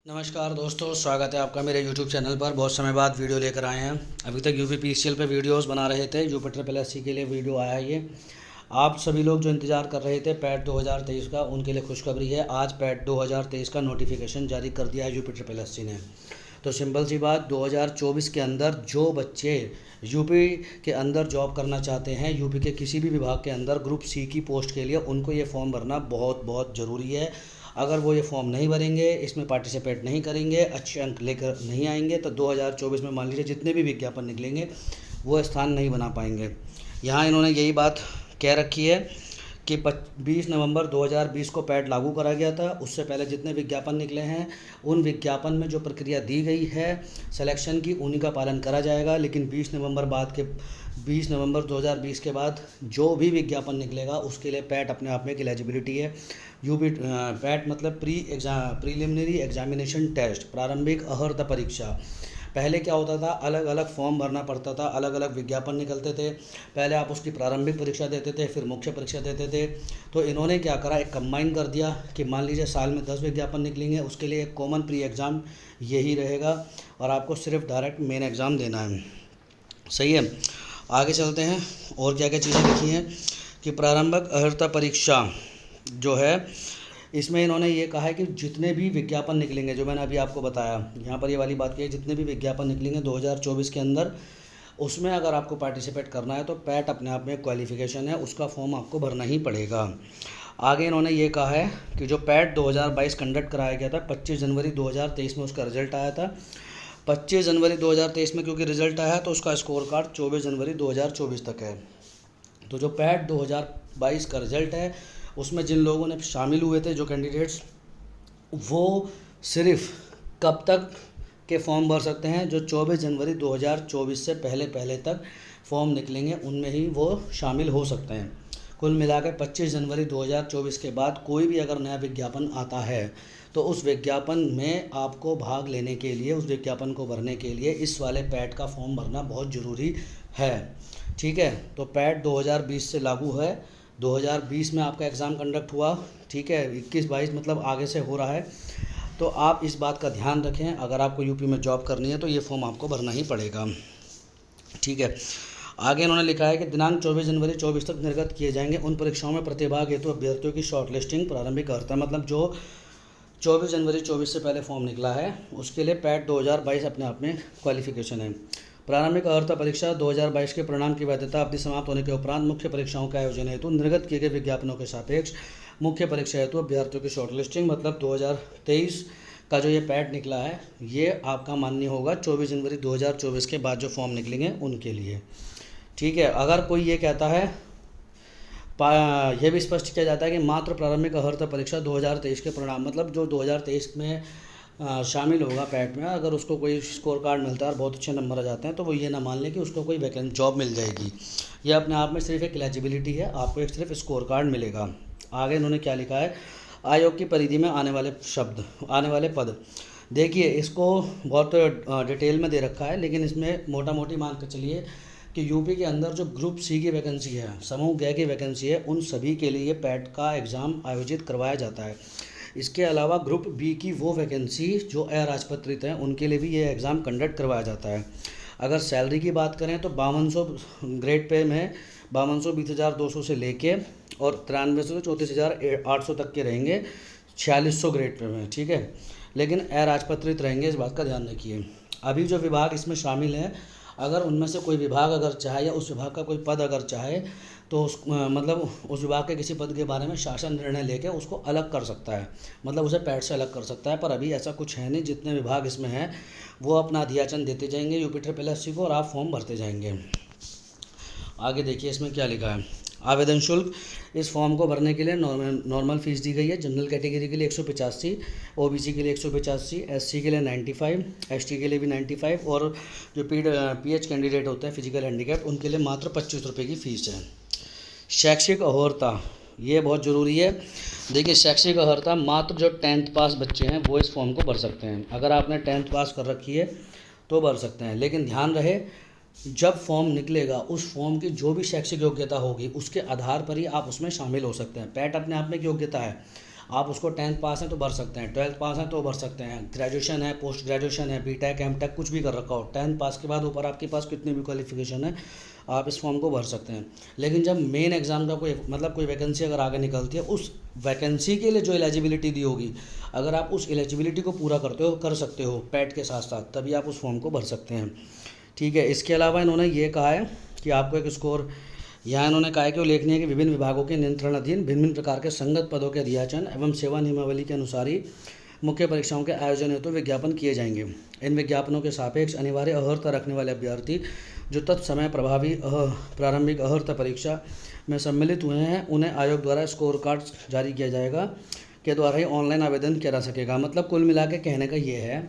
नमस्कार दोस्तों, स्वागत है आपका मेरे YouTube चैनल पर। बहुत समय बाद वीडियो लेकर आए हैं। अभी तक यूपीपीसीएल पे वीडियोस बना रहे थे, यूपी ट्रिपल एससी के लिए वीडियो आया है ये। आप सभी लोग जो इंतज़ार कर रहे थे पैट 2023 का, उनके लिए खुशखबरी है। आज पैट 2023 का नोटिफिकेशन जारी कर दिया है यूपी ट्रिपल एससी ने। तो सिंपल सी बात, 2024 के अंदर जो बच्चे यूपी के अंदर जॉब करना चाहते हैं, यूपी के किसी भी विभाग के अंदर ग्रुप सी की पोस्ट के लिए, उनको ये फॉर्म भरना बहुत बहुत ज़रूरी है। अगर वो ये फॉर्म नहीं भरेंगे, इसमें पार्टिसिपेट नहीं करेंगे, अच्छे अंक लेकर नहीं आएंगे, तो 2024 में मान लीजिए जितने भी विज्ञापन निकलेंगे वो स्थान नहीं बना पाएंगे। यहाँ इन्होंने यही बात कह रखी है कि 20 नवंबर 2020 को पैड लागू करा गया था। उससे पहले जितने विज्ञापन निकले हैं, उन विज्ञापन में जो प्रक्रिया दी गई है सिलेक्शन की, उन्हीं का पालन करा जाएगा। लेकिन 20 नवंबर 2020 के बाद जो भी विज्ञापन निकलेगा उसके लिए पैट अपने आप में एक एलिजिबिलिटी है। पैट मतलब प्रीलिमिनरी एग्जामिनेशन टेस्ट, प्रारंभिक अर्हता परीक्षा। पहले क्या होता था, अलग अलग फॉर्म भरना पड़ता था, अलग अलग विज्ञापन निकलते थे। पहले आप उसकी प्रारंभिक परीक्षा देते थे, फिर मुख्य परीक्षा देते थे। तो इन्होंने क्या करा, एक कंबाइन कर दिया कि मान लीजिए साल में 10 विज्ञापन निकलेंगे, उसके लिए एक कॉमन प्री एग्ज़ाम यही रहेगा और आपको सिर्फ डायरेक्ट मेन एग्ज़ाम देना है। सही है, आगे चलते हैं। और क्या क्या चीज़ें लिखी हैं कि प्रारंभिक अर्हता परीक्षा जो है, इसमें इन्होंने ये कहा है कि जितने भी विज्ञापन निकलेंगे, जो मैंने अभी आपको बताया, यहाँ पर ये वाली बात की है, जितने भी विज्ञापन निकलेंगे 2024 के अंदर, उसमें अगर आपको पार्टिसिपेट करना है तो पैट अपने आप में एक क्वालिफिकेशन है, उसका फॉर्म आपको भरना ही पड़ेगा। आगे इन्होंने ये कहा है कि जो पैट 2022 कंडक्ट कराया गया था 25 जनवरी 2023 में, उसका रिजल्ट आया था। 25 जनवरी 2023 में क्योंकि रिजल्ट आया है, तो उसका स्कोर कार्ड 24 जनवरी 2024 तक है। तो जो पैट 2022 का रिजल्ट है, उसमें जिन लोगों ने शामिल हुए थे, जो कैंडिडेट्स, वो सिर्फ कब तक के फॉर्म भर सकते हैं, जो 24 जनवरी 2024 से पहले तक फॉर्म निकलेंगे उनमें ही वो शामिल हो सकते हैं। कुल मिलाकर 25 जनवरी 2024 के बाद कोई भी अगर नया विज्ञापन आता है, तो उस विज्ञापन में आपको भाग लेने के लिए, उस विज्ञापन को भरने के लिए इस वाले पैट का फॉर्म भरना बहुत ज़रूरी है। ठीक है, तो पैट 2020 से लागू है। 2020 में आपका एग्ज़ाम कंडक्ट हुआ, ठीक है, 21-22 मतलब आगे से हो रहा है। तो आप इस बात का ध्यान रखें, अगर आपको यूपी में जॉब करनी है तो ये फॉर्म आपको भरना ही पड़ेगा। ठीक है, आगे इन्होंने लिखा है कि दिनांक 24 जनवरी 24 तक निर्गत किए जाएंगे उन परीक्षाओं में प्रतिभाग हेतु अभ्यर्थियों की शॉर्ट लिस्टिंग। प्रारंभिक अर्हता मतलब जो 24 जनवरी 24 से पहले फॉर्म निकला है, उसके लिए पैट 2022 अपने आप में क्वालिफिकेशन है। प्रारंभिक अर्हता परीक्षा 2022 के परिणाम की वैधता अवधि समाप्त होने के उपरांत मुख्य परीक्षाओं के आयोजन हेतु निर्गत किए गए विज्ञापनों के सापेक्ष मुख्य परीक्षा हेतु अभ्यर्थियों की शॉर्ट लिस्टिंग, मतलब 2023 का जो ये पैट निकला है, ये आपका मान्य होगा 24 जनवरी 2024 के बाद जो फॉर्म निकलेंगे उनके लिए। ठीक है, अगर कोई ये कहता है, यह भी स्पष्ट किया जाता है कि मात्र प्रारंभिक अर्हता परीक्षा 2023 के परिणाम, मतलब जो 2023 में शामिल होगा पैट में, अगर उसको कोई स्कोर कार्ड मिलता है और बहुत अच्छे नंबर आ जाते हैं, तो वो ये ना मान लें कि उसको कोई वैकेंट जॉब मिल जाएगी। ये अपने आप में सिर्फ एक एलिजिबिलिटी है, आपको एक सिर्फ स्कोर कार्ड मिलेगा। आगे इन्होंने क्या लिखा है, आयोग की परिधि में आने वाले पद। देखिए, इसको बहुत डिटेल में दे रखा है, लेकिन इसमें मोटा मोटी मान कर चलिए कि यूपी के अंदर जो ग्रुप सी की वैकेंसी है, समूह ग की वैकेंसी है, उन सभी के लिए पैट का एग्ज़ाम आयोजित करवाया जाता है। इसके अलावा ग्रुप बी की वो वैकेंसी जो अराजपत्रित हैं, उनके लिए भी ये एग्ज़ाम कंडक्ट करवाया जाता है। अगर सैलरी की बात करें तो 5200 ग्रेड पे में 5220,200 से लेके और 9300 से 34,800 तक के रहेंगे 4600 ग्रेड पे में। ठीक है, लेकिन अराजपत्रित रहेंगे, इस बात का ध्यान रखिए। अभी जो विभाग इसमें शामिल हैं, अगर उनमें से कोई विभाग अगर चाहे या उस विभाग का कोई पद अगर चाहे, तो मतलब उस विभाग के किसी पद के बारे में शासन निर्णय लेके उसको अलग कर सकता है, मतलब उसे पैट से अलग कर सकता है। पर अभी ऐसा कुछ है नहीं, जितने विभाग इसमें हैं वो अपना अधियाचन देते जाएंगे यूपी ट्रिपल एससी को और आप फॉर्म भरते जाएंगे। आगे देखिए इसमें क्या लिखा है, आवेदन शुल्क। इस फॉर्म को भरने के लिए नॉर्मल फ़ीस दी गई है। जनरल कैटेगरी के लिए 185, ओबीसी के लिए 185, एससी के लिए 95, एसटी के लिए भी 95, और जो पीएच कैंडिडेट होते हैं फिजिकल हैंडीकैप, उनके लिए मात्र 25 रुपये की फ़ीस है। शैक्षिक अर्हता, ये बहुत ज़रूरी है। देखिए, शैक्षिक अर्हता मात्र जो 10th पास बच्चे हैं वो इस फॉर्म को भर सकते हैं। अगर आपने 10th पास कर रखी है तो भर सकते हैं, लेकिन ध्यान रहे, जब फॉर्म निकलेगा उस फॉर्म की जो भी शैक्षिक योग्यता होगी उसके आधार पर ही आप उसमें शामिल हो सकते हैं। पैट अपने आप में एक योग्यता है। आप उसको 10th पास हैं तो भर सकते हैं, 12th पास हैं तो भर सकते हैं, ग्रेजुएशन है, पोस्ट ग्रेजुएशन है, बीटेक एमटेक कुछ भी कर रखा हो, 10th पास के बाद ऊपर आपके पास कितनी भी क्वालिफिकेशन है आप इस फॉर्म को भर सकते हैं। लेकिन जब मेन एग्ज़ाम का कोई वैकेंसी अगर आगे निकलती है, उस वैकेंसी के लिए जो एलिजिबिलिटी दी होगी, अगर आप उस एलिजिबिलिटी को पूरा कर सकते हो पैट के साथ साथ, तभी आप उस फॉर्म को भर सकते हैं। ठीक है। इसके अलावा इन्होंने ये कहा है कि आपको एक स्कोर, यहाँ इन्होंने कहा है कि उल्लेखनीय है कि विभिन्न विभागों के नियंत्रण अधीन भिन्न भिन्न प्रकार के संगत पदों के अध्याचन एवं सेवा नियमावली के अनुसार ही मुख्य परीक्षाओं के आयोजन हेतु विज्ञापन किए जाएंगे। इन विज्ञापनों के सापेक्ष अनिवार्य अहर्ता रखने वाले अभ्यर्थी जो तत्समय प्रभावी प्रारंभिक अहर्ता परीक्षा में सम्मिलित हुए हैं, उन्हें आयोग द्वारा स्कोर कार्ड जारी किया जाएगा के द्वारा ही ऑनलाइन आवेदन किया जा सकेगा। मतलब कुल मिला के कहने का ये है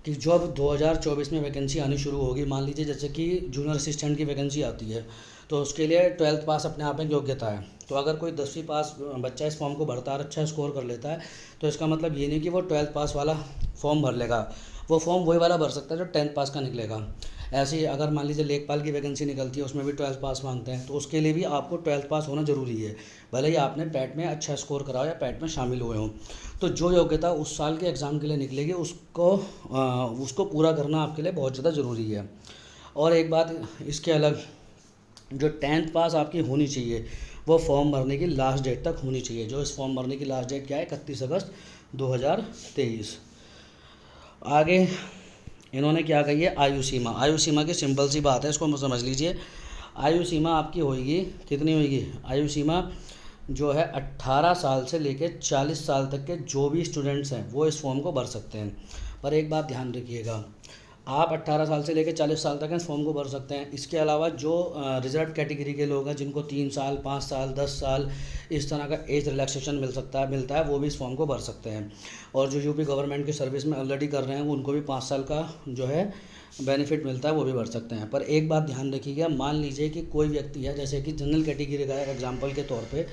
कि जो अब 2024 में वैकेंसी आनी शुरू होगी, मान लीजिए जैसे कि जूनियर असिस्टेंट की वैकेंसी आती है, तो उसके लिए 12th पास अपने आप में योग्यता है। तो अगर कोई 10वीं पास बच्चा इस फॉर्म को भरता है और अच्छा स्कोर कर लेता है, तो इसका मतलब ये नहीं कि वो 12th पास वाला फॉर्म भर लेगा, वो फॉर्म वही वाला भर सकता है जो 10th पास का निकलेगा। ऐसे ही अगर मान लीजिए लेखपाल की वैकेंसी निकलती है, उसमें भी 12th पास मांगते हैं, तो उसके लिए भी आपको 12th पास होना ज़रूरी है, भले ही आपने पैट में अच्छा स्कोर करा हो या पैट में शामिल हुए हों। तो जो योग्यता उस साल के एग्ज़ाम के लिए निकलेगी, उसको पूरा करना आपके लिए बहुत ज़्यादा ज़रूरी है। और एक बात इसके अलग, जो 10th पास आपकी होनी चाहिए, वो फॉर्म भरने की लास्ट डेट तक होनी चाहिए। जो इस फॉर्म भरने की लास्ट डेट क्या है, 31 अगस्त 2023। आगे इन्होंने क्या कही है, आयु सीमा। आयु सीमा की सिंपल सी बात है, इसको समझ लीजिए। आयु सीमा आपकी होगी, कितनी होगी, आयु सीमा जो है 18 साल से लेकर 40 साल तक के जो भी स्टूडेंट्स हैं वो इस फॉर्म को भर सकते हैं। पर एक बात ध्यान रखिएगा, आप 18 साल से लेकर 40 साल तक इस फॉर्म को भर सकते हैं। इसके अलावा जो रिजर्व कैटेगरी के लोग हैं, जिनको 3 साल 5 साल 10 साल इस तरह का एज रिलैक्सेशन मिलता है, वो भी इस फॉर्म को भर सकते हैं। और जो यूपी गवर्नमेंट की सर्विस में ऑलरेडी कर रहे हैं, उनको भी 5 साल का जो है बेनिफिट मिलता है, वो भी भर सकते हैं। पर एक बात ध्यान रखिएगा, मान लीजिए कि कोई व्यक्ति है, जैसे कि जनरल कैटेगरी का एग्जाम्पल के तौर पर,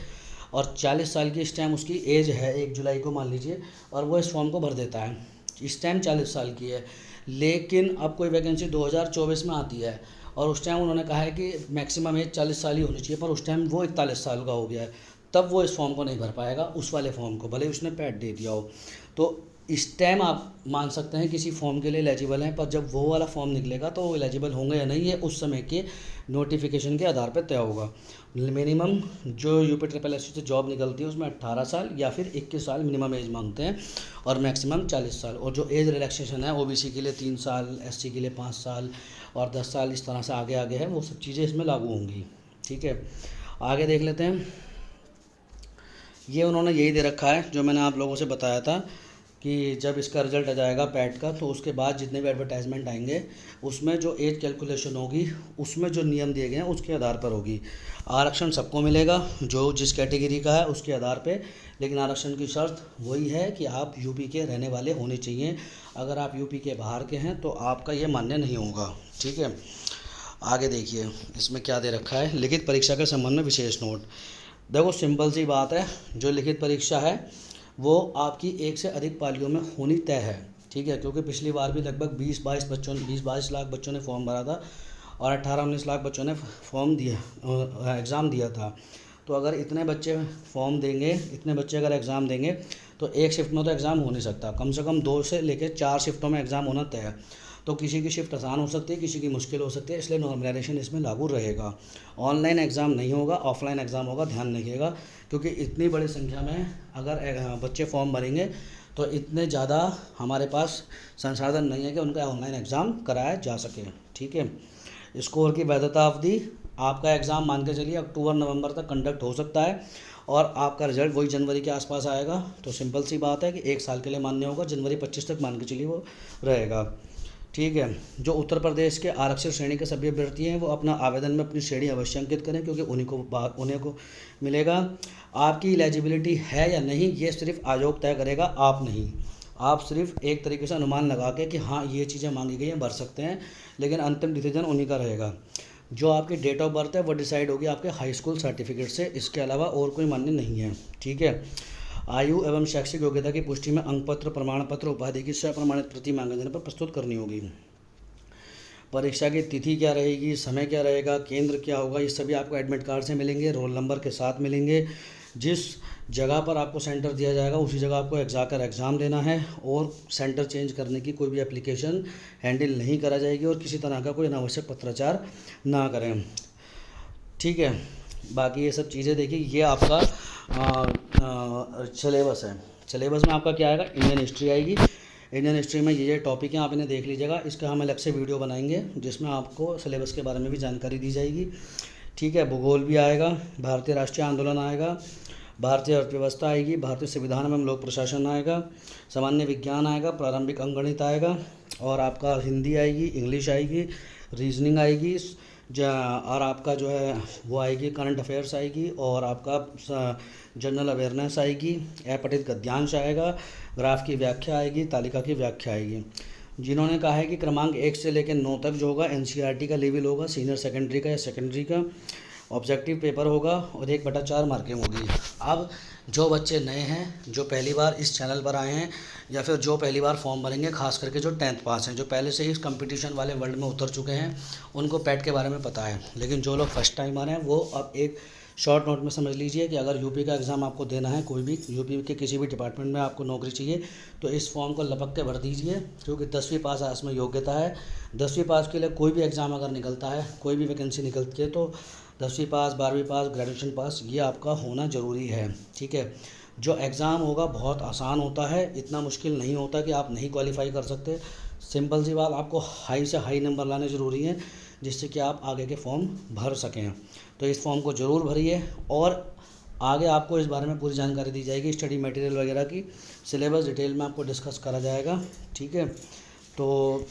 और 40 साल की इस टाइम उसकी एज है 1 जुलाई को मान लीजिए, और वो इस फॉर्म को भर देता है, इस टाइम 40 साल की है। लेकिन अब कोई वैकेंसी 2024 में आती है और उस टाइम उन्होंने कहा है कि मैक्सिमम एज 40 साल ही होनी चाहिए, पर उस टाइम वो 41 साल का हो गया है, तब वो इस फॉर्म को नहीं भर पाएगा, उस वाले फॉर्म को, भले उसने पैड दे दिया हो। तो इस टाइम आप मान सकते हैं किसी फॉर्म के लिए एलिजिबल हैं, पर जब वो वाला फॉर्म निकलेगा तो वो एलिजिबल होंगे या नहीं, ये उस समय के नोटिफिकेशन के आधार पर तय होगा। मिनिमम जो यूपी ट्रिपल एस से जॉब निकलती है उसमें 18 साल या फिर 21 साल मिनिमम एज मांगते हैं, और मैक्सिमम 40 साल। और जो एज रिलैक्सेशन है ओबीसी के लिए 3 साल, एससी के लिए 5 साल और 10 साल, इस तरह से आगे आगे है, वो सब चीज़ें इसमें लागू होंगी। ठीक है, आगे देख लेते हैं। ये उन्होंने यही दे रखा है जो मैंने आप लोगों से बताया था कि जब इसका रिज़ल्ट आ जाएगा पैट का, तो उसके बाद जितने भी एडवर्टाइजमेंट आएंगे उसमें जो एज कैलकुलेशन होगी, उसमें जो नियम दिए गए हैं उसके आधार पर होगी। आरक्षण सबको मिलेगा जो जिस कैटेगरी का है उसके आधार पे, लेकिन आरक्षण की शर्त वही है कि आप यूपी के रहने वाले होने चाहिए। अगर आप यूपी के बाहर के हैं तो आपका ये मान्य नहीं होगा। ठीक है, आगे देखिए इसमें क्या दे रखा है, लिखित परीक्षा के संबंध में विशेष नोट। देखो सिंपल सी बात है, जो लिखित परीक्षा है वो आपकी 1 से अधिक पालियों में होनी तय है। ठीक है, क्योंकि पिछली बार भी लगभग 20-22 लाख बच्चों ने फॉर्म भरा था और 18-19 लाख बच्चों ने फॉर्म दिया, एग्ज़ाम दिया था। तो अगर इतने बच्चे फॉर्म देंगे, इतने बच्चे अगर एग्ज़ाम देंगे, तो एक शिफ्ट में तो एग्ज़ाम हो नहीं सकता, कम से कम 2 से लेकर 4 शिफ्टों में एग्ज़ाम होना तय है। तो किसी की शिफ्ट आसान हो सकती है, किसी की मुश्किल हो सकती है, इसलिए नॉर्मलाइजेशन इसमें लागू रहेगा। ऑनलाइन एग्ज़ाम नहीं होगा, ऑफलाइन एग्ज़ाम होगा, ध्यान रखिएगा, क्योंकि इतनी बड़ी संख्या में अगर बच्चे फॉर्म भरेंगे तो इतने ज़्यादा हमारे पास संसाधन नहीं है कि उनका ऑनलाइन एग्ज़ाम कराया जा सके। ठीक है, स्कोर की वैधता अवधि, आपका एग्ज़ाम मान के चलिए अक्टूबर-नवंबर तक कंडक्ट हो सकता है और आपका रिजल्ट वही जनवरी के आसपास आएगा। तो सिंपल सी बात है कि 1 साल के लिए मान्य होगा, जनवरी 25 तक मान के चलिए वो रहेगा। ठीक है, जो उत्तर प्रदेश के आरक्षित श्रेणी के सभी अभ्यर्थी हैं वो अपना आवेदन में अपनी श्रेणी अवश्य अंकित करें, क्योंकि उन्हीं को मिलेगा। आपकी एलिजिबिलिटी है या नहीं ये सिर्फ आयोग तय करेगा, आप नहीं। आप सिर्फ एक तरीके से अनुमान लगा के कि हाँ ये चीज़ें मांगी गई हैं, भर सकते हैं, लेकिन अंतिम डिसीजन उन्हीं का रहेगा। जो आपकी डेट ऑफ बर्थ है वो डिसाइड होगी आपके हाई स्कूल सर्टिफिकेट से, इसके अलावा और कोई मान्य नहीं है। ठीक है, आयु एवं शैक्षिक योग्यता की पुष्टि में अंक पत्र, प्रमाण पत्र, उपाधि की स्वप्रमाणित प्रति मांगे जाने पर प्रस्तुत करनी होगी। परीक्षा की तिथि क्या रहेगी, समय क्या रहेगा, केंद्र क्या होगा, ये सभी आपको एडमिट कार्ड से मिलेंगे, रोल नंबर के साथ मिलेंगे। जिस जगह पर आपको सेंटर दिया जाएगा, उसी जगह आपको जाकर एग्ज़ाम देना है और सेंटर चेंज करने की कोई भी एप्लीकेशन हैंडल नहीं करा जाएगी और किसी तरह का कोई अनावश्यक पत्राचार ना करें। ठीक है, बाकी ये सब चीज़ें देखिए, ये आपका सिलेबस है। सिलेबस में आपका क्या आएगा, इंडियन हिस्ट्री आएगी। इंडियन हिस्ट्री में ये टॉपिक हैं, आप इन्हें देख लीजिएगा। इसका हम अलग से वीडियो बनाएंगे जिसमें आपको सिलेबस के बारे में भी जानकारी दी जाएगी। ठीक है, भूगोल भी आएगा, भारतीय राष्ट्रीय आंदोलन आएगा, भारतीय अर्थव्यवस्था आएगी, भारतीय संविधान एवं लोक प्रशासन आएगा, सामान्य विज्ञान आएगा, प्रारंभिक अंकगणित आएगा, और आपका हिंदी आएगी, इंग्लिश आएगी, रीजनिंग आएगी, और आपका जो है वो आएगी करंट अफेयर्स आएगी, और आपका जनरल अवेयरनेस आएगी, अपठित गद्यांश आएगा, ग्राफ की व्याख्या आएगी, तालिका की व्याख्या आएगी। जिन्होंने कहा है कि क्रमांक 1 से लेकर 9 तक जो होगा एनसीईआरटी का लेवल होगा, सीनियर सेकेंडरी का या सेकेंडरी का, ऑब्जेक्टिव पेपर होगा और 1/4 मार्किंग होगी। अब जो बच्चे नए हैं, जो पहली बार इस चैनल पर आए हैं, या फिर जो पहली बार फॉर्म भरेंगे, खास करके जो 10th पास हैं, जो पहले से ही इस कंपटीशन वाले वर्ल्ड में उतर चुके हैं, उनको पैट के बारे में पता है। लेकिन जो लोग फर्स्ट टाइम आ रहे हैं, वो अब एक शॉर्ट नोट में समझ लीजिए कि अगर यूपी का एग्ज़ाम आपको देना है, कोई भी यूपी के किसी भी डिपार्टमेंट में आपको नौकरी चाहिए, तो इस फॉर्म को लपक के भर दीजिए, क्योंकि 10वीं पास इसमें योग्यता है। 10वीं पास के लिए कोई भी एग्ज़ाम अगर निकलता है, कोई भी वैकेंसी निकलती है, तो 10वीं पास, 12वीं पास, ग्रेजुएशन पास, ये आपका होना ज़रूरी है। ठीक है, जो एग्ज़ाम होगा बहुत आसान होता है, इतना मुश्किल नहीं होता कि आप नहीं क्वालिफाई कर सकते। सिंपल सी बात, आपको हाई से हाई नंबर लाने ज़रूरी हैं, जिससे कि आप आगे के फॉर्म भर सकें। तो इस फॉर्म को ज़रूर भरिए, और आगे आपको इस बारे में पूरी जानकारी दी जाएगी, स्टडी मटेरियल वगैरह की, सिलेबस डिटेल में आपको डिस्कस करा जाएगा। ठीक है, तो